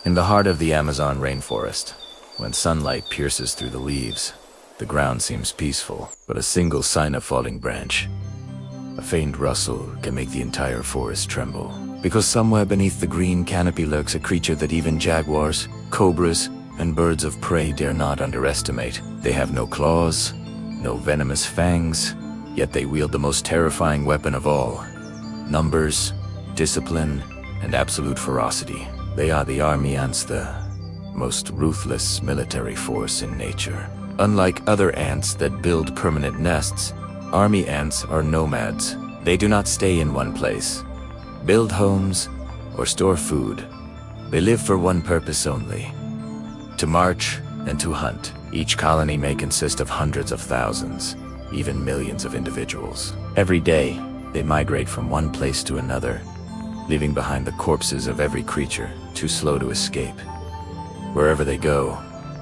In the heart of the Amazon rainforest, when sunlight pierces through the leaves, the ground seems peaceful, but a single sign of falling branch, a faint rustle, can make the entire forest tremble. Because somewhere beneath the green canopy lurks a creature that even jaguars, cobras, and birds of prey dare not underestimate. They have no claws, no venomous fangs, yet they wield the most terrifying weapon of all: numbers, discipline, and absolute ferocity. They are the army ants, the most ruthless military force in nature. Unlike other ants that build permanent nests, army ants are nomads. They do not stay in one place, build homes, or store food. They live for one purpose only: to march and to hunt. Each colony may consist of hundreds of thousands, even millions of individuals. Every day, they migrate from one place to another, leaving behind the corpses of every creature too slow to escape. Wherever they go,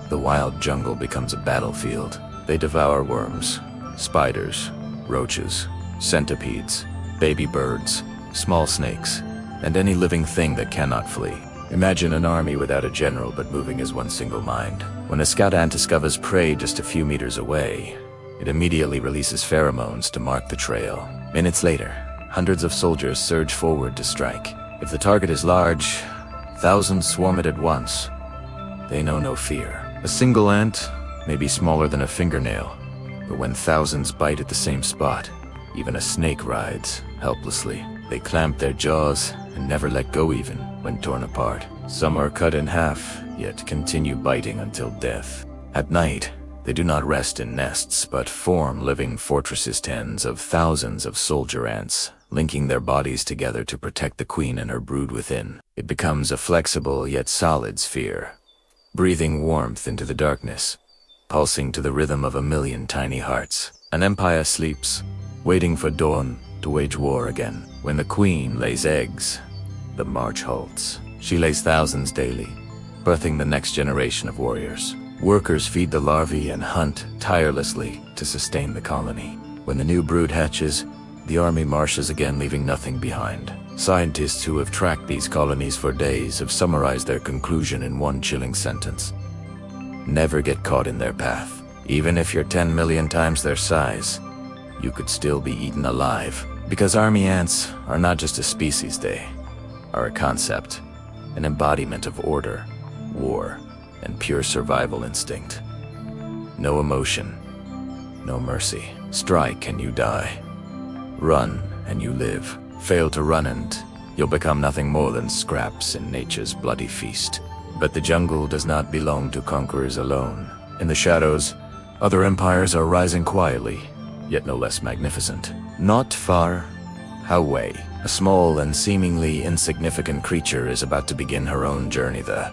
the wild jungle becomes a battlefield. They devour worms, spiders, roaches, centipedes, baby birds, small snakes, and any living thing that cannot flee. Imagine an army without a general but moving as one single mind. When a scout ant discovers prey just a few meters away, it immediately releases pheromones to mark the trail. Minutes later, hundreds of soldiers surge forward to strike. If the target is large, thousands swarm it at once. They know no fear. A single ant may be smaller than a fingernail, but when thousands bite at the same spot, even a snake writhes helplessly. They clamp their jaws and never let go even when torn apart. Some are cut in half, yet continue biting until death. At night, they do not rest in nests, but form living fortresses, tens of thousands of soldier ants, linking their bodies together to protect the queen and her brood within. It becomes a flexible yet solid sphere, breathing warmth into the darkness, pulsing to the rhythm of a million tiny hearts. An empire sleeps, waiting for dawn to wage war again. When the queen lays eggs, the march halts. She lays thousands daily, birthing the next generation of warriors. Workers feed the larvae and hunt tirelessly to sustain the colony. When the new brood hatches, the army marches again, leaving nothing behind. Scientists who have tracked these colonies for days have summarized their conclusion in one chilling sentence: never get caught in their path. Even if you're 10 million times their size, you could still be eaten alive. Because army ants are not just a species, they are a concept, an embodiment of order, war, and pure survival instinct. No emotion, no mercy. Strike and you die. Run and you live. Fail to run and you'll become nothing more than scraps in nature's bloody feast. But the jungle does not belong to conquerors alone. In the shadows, other empires are rising quietly, yet no less magnificent. Not far away, a small and seemingly insignificant creature is about to begin her own journey. The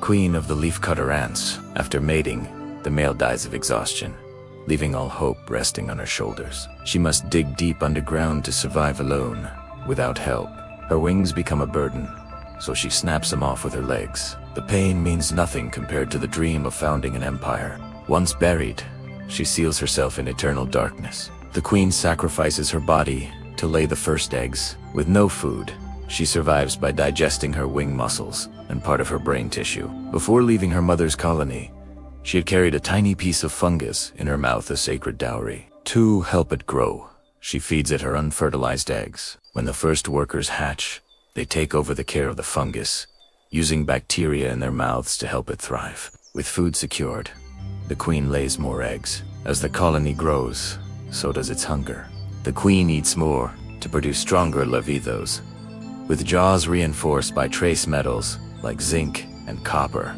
queen of the leafcutter ants. After mating, the male dies of exhaustion, leaving all hope resting on her shoulders. She must dig deep underground to survive alone, without help. Her wings become a burden, so she snaps them off with her legs. The pain means nothing compared to the dream of founding an empire. Once buried, she seals herself in eternal darkness. The queen sacrifices her body to lay the first eggs. With no food, she survives by digesting her wing muscles and part of her brain tissue. Before leaving her mother's colony, she had carried a tiny piece of fungus in her mouth, a sacred dowry. To help it grow, she feeds it her unfertilized eggs. When the first workers hatch, they take over the care of the fungus, using bacteria in their mouths to help it thrive. With food secured, the queen lays more eggs. As the colony grows, so does its hunger. The queen eats more to produce stronger larvae, with jaws reinforced by trace metals like zinc and copper,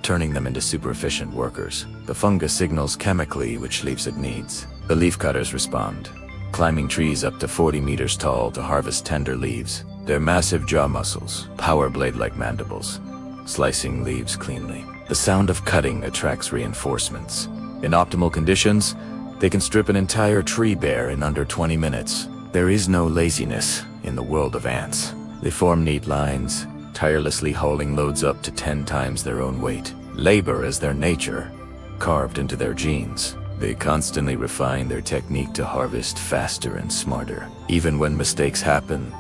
turning them into super efficient workers. The fungus signals chemically which leaves it needs. The leafcutters respond, climbing trees up to 40 meters tall to harvest tender leaves. Their massive jaw muscles, power blade-like mandibles, slicing leaves cleanly. The sound of cutting attracts reinforcements. In optimal conditions, they can strip an entire tree bare in under 20 minutes. There is no laziness in the world of ants. They form neat lines, tirelessly hauling loads up to 10 times their own weight. Labor is their nature, carved into their genes. They constantly refine their technique to harvest faster and smarter. Even when mistakes happen,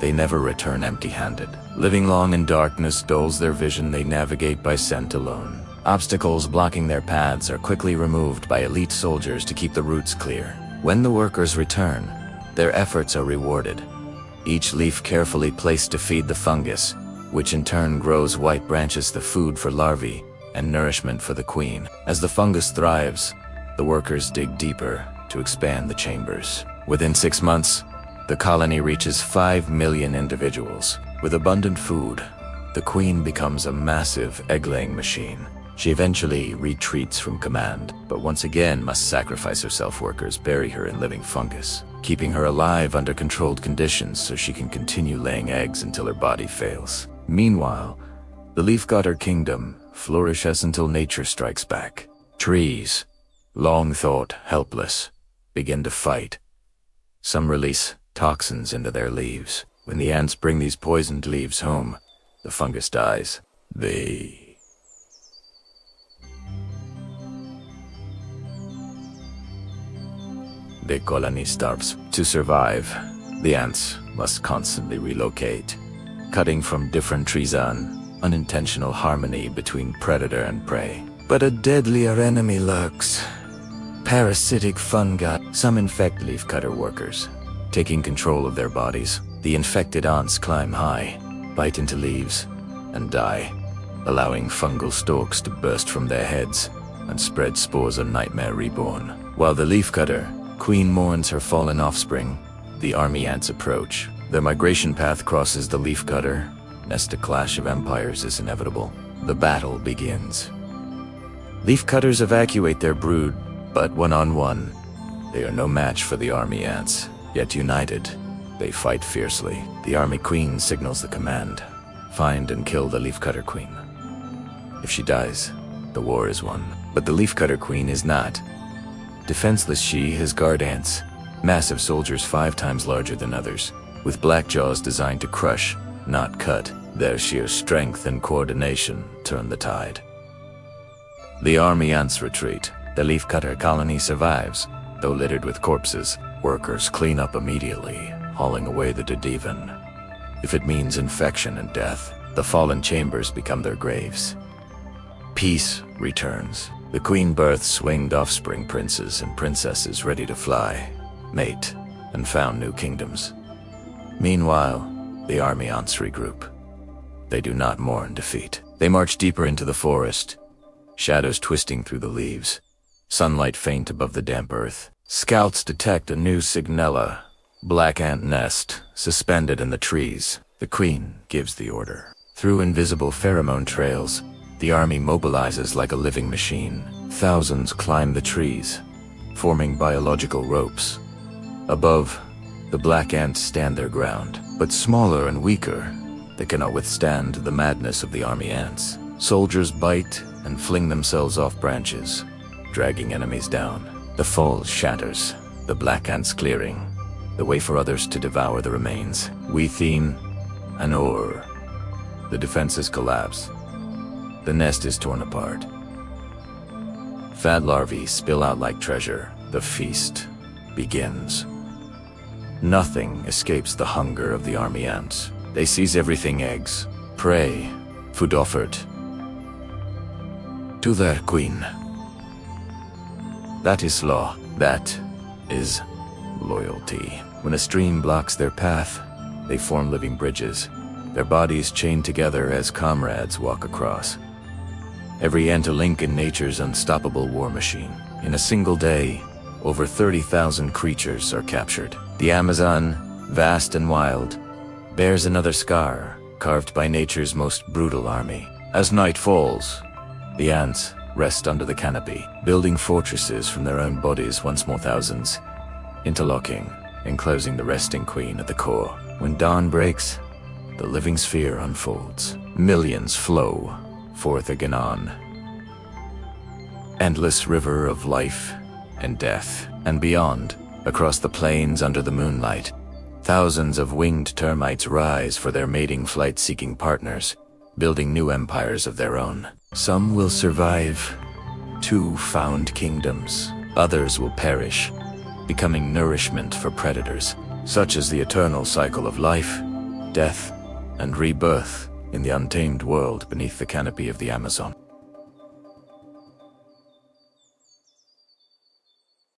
they never return empty-handed. Living long in darkness dulls their vision, they navigate by scent alone. Obstacles blocking their paths are quickly removed by elite soldiers to keep the routes clear. When the workers return, their efforts are rewarded. Each leaf carefully placed to feed the fungus, which in turn grows white branches, the food for larvae and nourishment for the queen. As the fungus thrives, the workers dig deeper to expand the chambers. Within 6 months, the colony reaches 5 million individuals. With abundant food, the queen becomes a massive egg-laying machine. She eventually retreats from command, but once again must sacrifice herself. Workers bury her in living fungus, keeping her alive under controlled conditions so she can continue laying eggs until her body fails. Meanwhile, the Leafcutter Kingdom flourishes until nature strikes back. Trees, long thought helpless, begin to fight. Some release toxins into their leaves. When the ants bring these poisoned leaves home, the fungus dies. The colony starves. To survive, the ants must constantly relocate, cutting from different trees, an unintentional harmony between predator and prey. But a deadlier enemy lurks. Parasitic fungi. Some infect leafcutter workers, taking control of their bodies. The infected ants climb high, bite into leaves, and die, allowing fungal stalks to burst from their heads and spread spores of nightmare reborn. While the leafcutter queen mourns her fallen offspring, the army ants approach. Their migration path crosses the leafcutter, lest a clash of empires is inevitable. The battle begins. Leafcutters evacuate their brood, but one-on-one, they are no match for the army ants. Yet united, they fight fiercely. The army queen signals the command: find and kill the leafcutter queen. If she dies, the war is won. But the leafcutter queen is not. Defenseless, she has guard ants, massive soldiers 5 times larger than others, with black jaws designed to crush, not cut. Their sheer strength and coordination turn the tide. The army ants retreat. The leafcutter colony survives, though littered with corpses. Workers clean up immediately, hauling away the Dediven. If it means infection and death, the fallen chambers become their graves. Peace returns. The queen births winged offspring, princes and princesses ready to fly, mate, and found new kingdoms. Meanwhile, the army ants regroup. They do not mourn defeat. They march deeper into the forest, shadows twisting through the leaves, sunlight faint above the damp earth. Scouts detect a new signella, black ant nest, suspended in the trees. The queen gives the order. Through invisible pheromone trails, the army mobilizes like a living machine. Thousands climb the trees, forming biological ropes. Above, the black ants stand their ground, but smaller and weaker. They cannot withstand the madness of the army ants. Soldiers bite and fling themselves off branches, dragging enemies down. The fall shatters, the black ants clearing the way for others to devour the remains. Within an ore, the defenses collapse. The nest is torn apart. Fat larvae spill out like treasure. The feast begins. Nothing escapes the hunger of the army ants. They seize everything: eggs, prey, food offered to their queen. That is law. That is loyalty. When a stream blocks their path, they form living bridges, their bodies chained together as comrades walk across. Every ant a link in nature's unstoppable war machine. In a single day, over 30,000 creatures are captured. The Amazon, vast and wild, bears another scar, carved by nature's most brutal army. As night falls, the ants rest under the canopy, building fortresses from their own bodies, once more thousands, interlocking, enclosing the resting queen at the core. When dawn breaks, the living sphere unfolds. Millions flow forth again on. Endless river of life and death. And beyond, across the plains under the moonlight, thousands of winged termites rise for their mating flight-seeking partners, building new empires of their own. Some will survive to found kingdoms. Others will perish, becoming nourishment for predators. Such is the eternal cycle of life, death, and rebirth in the untamed world beneath the canopy of the Amazon.